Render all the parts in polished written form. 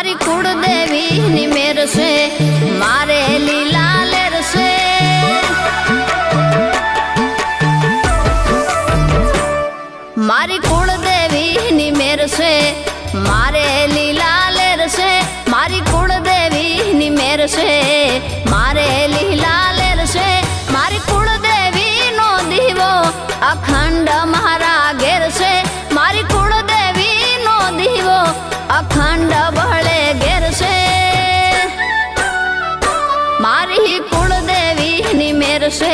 मारी कुलदेवी नी मेर से मारे लीला लेर से मारी कुलदेवी नी मेर से मारे लीला लेर से मारी कुलदेवी नी मेर से मारे लीला लेर से मारी कुलदेवी नो दीवो अखंड मारा घेर से मारी कुलदेवी नो दीवो अखंड बहले घेर से मारी कुलदेवी नी मेर से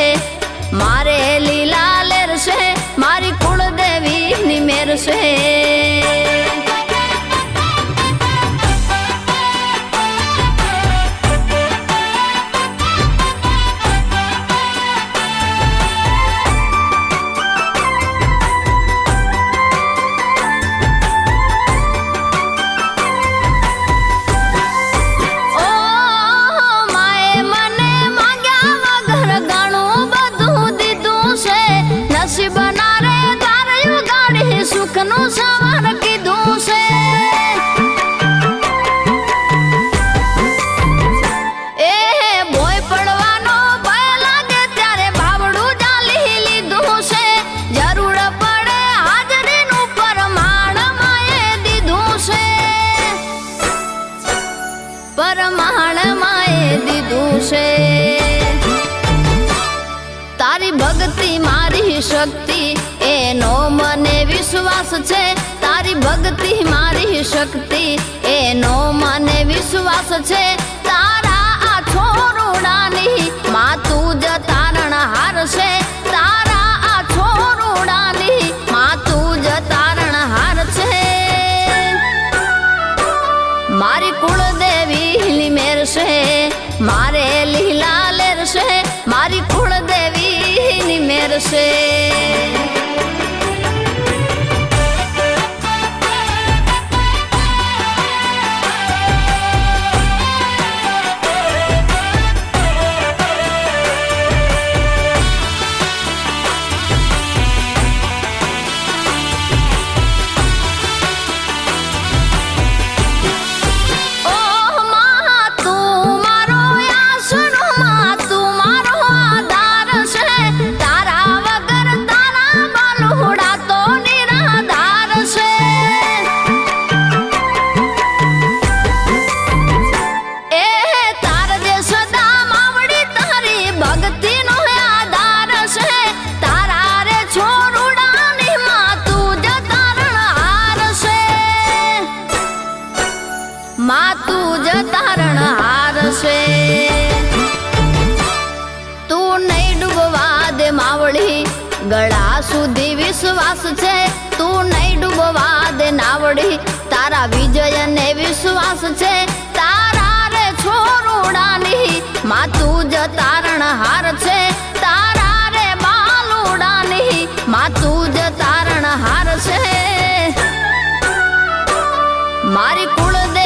मारे लीला लेर से मारी कुलदेवी नी मेर से तारी भक्ति मारी शक्ति एनो मने विश्वास छे तारी भक्ति मारी शक्ति एनो मने विश्वास छे तारा आ छोरुडानी मातू ज तारण हार छे तारा आ छोरुडानी मातू ज तारण हार छे मारी कुलदेवी नी मेर से मारे लीला लेर से मारी कुलदेवी नी मेर से मातू ज तारण हार से तू नहीं डूबवा दे मावड़ी गळा सुधी विश्वास छे तू नहीं डूबवा दे नावड़ी तारा विजय ने विश्वास छे तारा रे छोरुडानी मातू ज तारण हार छे तारा रे बालुडानी मातू ज तारण हार छे मारी कुलदेवी